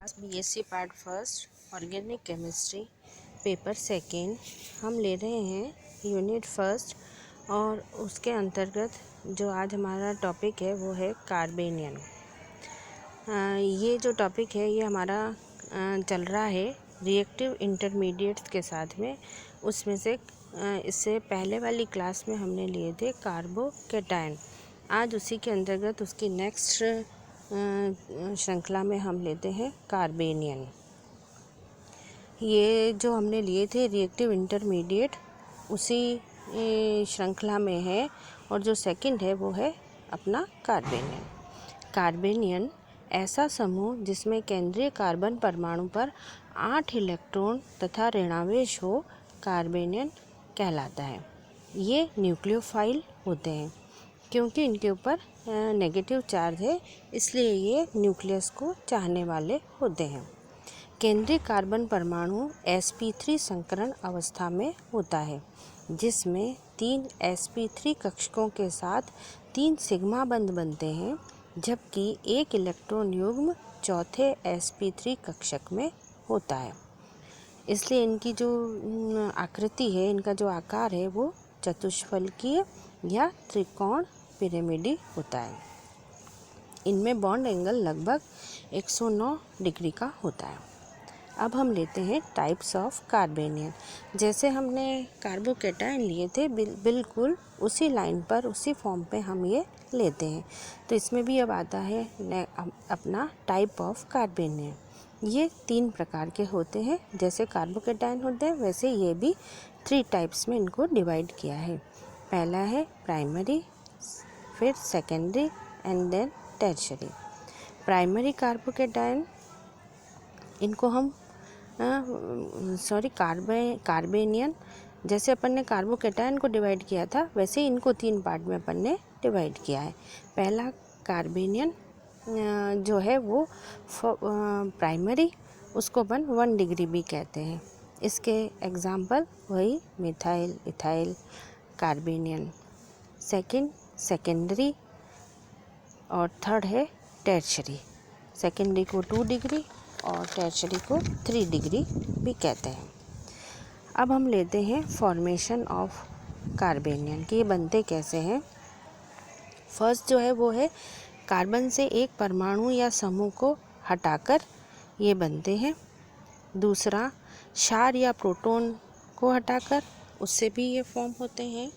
BSc part first organic chemistry paper second हम ले रहे हैं यूनिट फर्स्ट। और उसके अंतर्गत जो आज हमारा टॉपिक है वो है कार्बेनियन। ये जो टॉपिक है ये हमारा चल रहा है रिएक्टिव इंटरमीडिएट्स के साथ में। उसमें से इससे पहले वाली क्लास में हमने लिए थे कार्बोकेटायन। आज उसी के अंतर्गत उसकी नेक्स्ट श्रृंखला में हम लेते हैं कार्बेनियन। ये जो हमने लिए थे रिएक्टिव इंटरमीडिएट उसी श्रृंखला में है, और जो सेकंड है वो है अपना कार्बेनियन। कार्बेनियन ऐसा समूह जिसमें केंद्रीय कार्बन परमाणु पर 8 इलेक्ट्रॉन तथा ऋणावेश हो कार्बेनियन कहलाता है। ये न्यूक्लियोफाइल होते हैं क्योंकि इनके ऊपर नेगेटिव चार्ज है, इसलिए ये न्यूक्लियस को चाहने वाले होते हैं। केंद्रीय कार्बन परमाणु sp3 संकरण अवस्था में होता है, जिसमें 3 sp3 कक्षकों के साथ 3 सिग्मा बंध बनते हैं, जबकि एक इलेक्ट्रॉन युग्म चौथे sp3 कक्षक में होता है। इसलिए इनकी जो आकृति है, इनका जो आकार है वो चतुष्फलकीय या त्रिकोण पिरामिडी होता है। इनमें बॉन्ड एंगल लगभग 109 डिग्री का होता है। अब हम लेते हैं टाइप्स ऑफ कार्बेनियन। जैसे हमने कार्बोकेटायन लिए थे बिल्कुल उसी लाइन पर उसी फॉर्म पे हम ये लेते हैं। तो इसमें भी अब आता है अपना टाइप ऑफ कार्बेनियन। ये 3 प्रकार के होते हैं। जैसे कार्बोकेटायन होते हैं वैसे ये भी 3 टाइप्स में इनको डिवाइड किया है। पहला है प्राइमरी, फिर secondary and then tertiary. Primary carbocation इनको हम कार्बेनियन, जैसे अपन ने कार्बोकेटायन को डिवाइड किया था वैसे ही इनको 3 पार्ट में अपन ने डिवाइड किया है। पहला कार्बेनियन जो है वो प्राइमरी, उसको अपन 1 डिग्री भी कहते हैं। इसके एग्जाम्पल वही मिथाइल, इथाइल, कार्बेनियन। सेकेंडरी और थर्ड है टर्शियरी। सेकेंडरी को 2 डिग्री और टर्शियरी को 3 डिग्री भी कहते हैं। अब हम लेते हैं फॉर्मेशन ऑफ कार्बेनियन कि ये बनते कैसे हैं। फर्स्ट जो है वो है कार्बन से एक परमाणु या समूह को हटाकर ये बनते हैं। दूसरा क्षार या प्रोटॉन को हटाकर उससे भी ये फॉर्म होते हैं।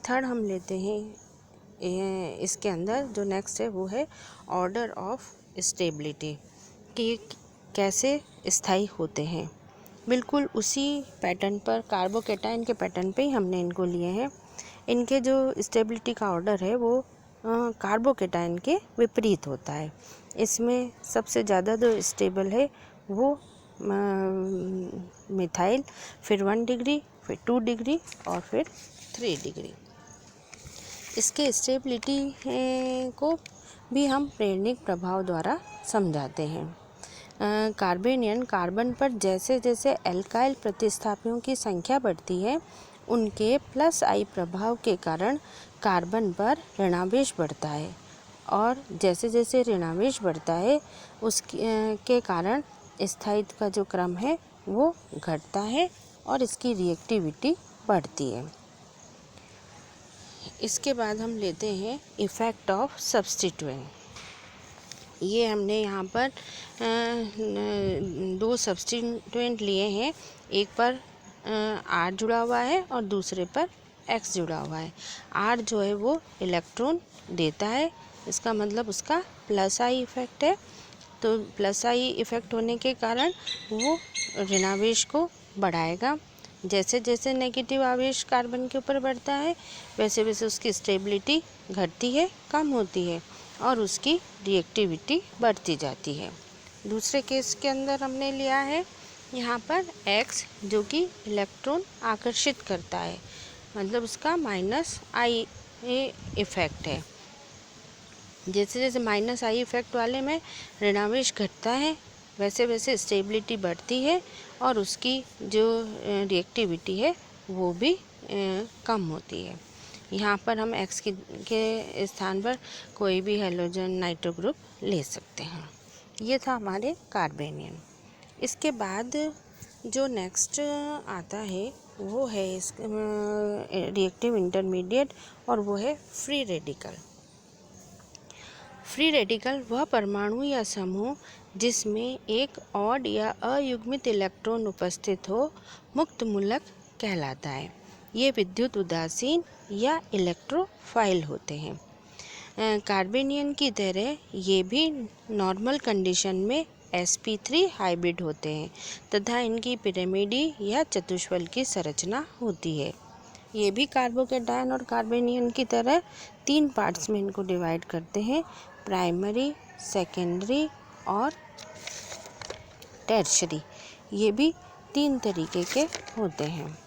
थर्ड हम लेते हैं इसके अंदर जो नेक्स्ट है वो है ऑर्डर ऑफ स्टेबिलिटी कि ये कैसे स्थायी होते हैं। बिल्कुल उसी पैटर्न पर, कार्बोकेटायन के पैटर्न पे ही हमने इनको लिए हैं। इनके जो स्टेबिलिटी का ऑर्डर है वो कार्बोकेटायन के विपरीत होता है। इसमें सबसे ज़्यादा जो स्टेबल है वो मिथाइल, फिर 1 डिग्री, फिर 2 डिग्री और फिर 3 डिग्री। इसके स्टेबिलिटी को भी हम प्रेरणिक प्रभाव द्वारा समझाते हैं। कार्बेनियन कार्बन पर जैसे जैसे एल्काइल प्रतिस्थापियों की संख्या बढ़ती है, उनके +I प्रभाव के कारण कार्बन पर ऋणावेश बढ़ता है, और जैसे जैसे ऋणावेश बढ़ता है उसके कारण स्थायित्व का जो क्रम है वो घटता है और इसकी रिएक्टिविटी बढ़ती है। इसके बाद हम लेते हैं इफ़ेक्ट ऑफ सब्स्टिट्यूएंट। ये हमने यहाँ पर 2 सब्स्टिट्यूएंट लिए हैं। एक पर R जुड़ा हुआ है और दूसरे पर X जुड़ा हुआ है। R जो है वो इलेक्ट्रॉन देता है, इसका मतलब उसका +I इफ़ेक्ट है। तो +I इफ़ेक्ट होने के कारण वो ऋणावेश को बढ़ाएगा। जैसे जैसे नेगेटिव आवेश कार्बन के ऊपर बढ़ता है वैसे वैसे उसकी स्टेबिलिटी घटती है, कम होती है, और उसकी रिएक्टिविटी बढ़ती जाती है। दूसरे केस के अंदर हमने लिया है यहाँ पर X, जो कि इलेक्ट्रॉन आकर्षित करता है, मतलब उसका -I इफ़ेक्ट है। जैसे जैसे -I इफ़ेक्ट वाले में ऋणावेश घटता है वैसे वैसे स्टेबिलिटी बढ़ती है और उसकी जो रिएक्टिविटी है वो भी कम होती है। यहाँ पर हम X के स्थान पर कोई भी हैलोजन नाइट्रो ग्रुप ले सकते हैं। ये था हमारे कार्बेनियन। इसके बाद जो नेक्स्ट आता है वो है इस रिएक्टिव इंटरमीडिएट, और वो है फ्री रेडिकल। फ्री रेडिकल वह परमाणु या समूह जिसमें एक ऑड या अयुग्मित इलेक्ट्रॉन उपस्थित हो मुक्त मूलक कहलाता है। ये विद्युत उदासीन या इलेक्ट्रोफाइल होते हैं। कार्बेनियन की तरह ये भी नॉर्मल कंडीशन में sp3 हाइब्रिड होते हैं तथा इनकी पिरामिडी या चतुष्फल की संरचना होती है। ये भी कार्बोकेटायन और कार्बेनियन की तरह 3 पार्ट्स में इनको डिवाइड करते हैं, प्राइमरी, सेकेंडरी और टर्शरी। ये भी 3 तरीके के होते हैं।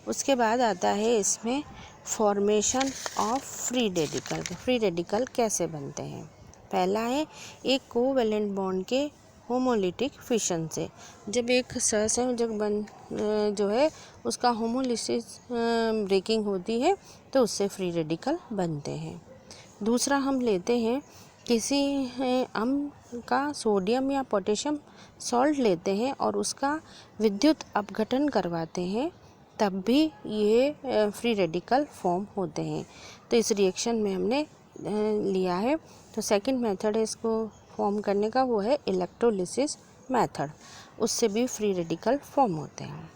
उसके बाद आता है इसमें formation of free radical. Free radical कैसे बनते हैं? पहला है एक कोवैलेंट बॉन्ड के होमोलिटिक फिशन से। जब एक सहसंयोजक जो है उसका होमोलिसिस ब्रेकिंग होती है तो उससे फ्री रेडिकल बनते हैं। दूसरा हम लेते हैं किसी अम्ल का सोडियम या पोटेशियम सॉल्ट लेते हैं और उसका विद्युत अपघटन करवाते हैं, तब भी ये फ्री रेडिकल फॉर्म होते हैं। तो इस रिएक्शन में हमने लिया है। तो सेकंड मेथड है इसको फॉर्म करने का, वो है इलेक्ट्रोलिसिस मेथड। उससे भी फ्री रेडिकल फॉर्म होते हैं।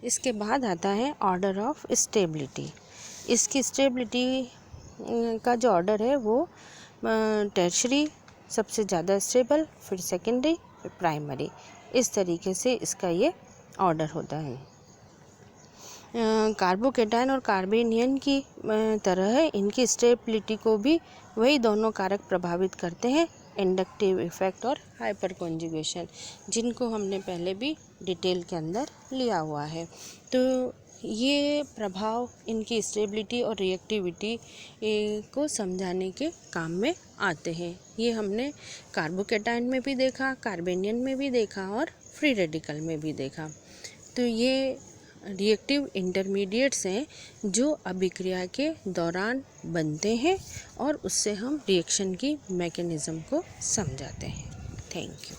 इसके बाद आता है ऑर्डर ऑफ स्टेबिलिटी। इसकी स्टेबिलिटी का जो ऑर्डर है वो टर्शरी सबसे ज़्यादा स्टेबल, फिर सेकेंडरी, फिर प्राइमरी। इस तरीके से इसका ये ऑर्डर होता है। कार्बोकेटायन और कार्बेनियन की तरह इनकी स्टेबिलिटी को भी वही दोनों कारक प्रभावित करते हैं, इंडक्टिव इफेक्ट और हाइपर कॉन्जुगेशन, जिनको हमने पहले भी डिटेल के अंदर लिया हुआ है। तो ये प्रभाव इनकी स्टेबिलिटी और रिएक्टिविटी को समझाने के काम में आते हैं। ये हमने कार्बोकेटायन में भी देखा, कार्बेनियन में भी देखा और फ्री रेडिकल में भी देखा। तो ये रिएक्टिव इंटरमीडिएट्स हैं जो अभिक्रिया के दौरान बनते हैं और उससे हम रिएक्शन की मैकेनिज़्म को समझाते हैं। Thank you.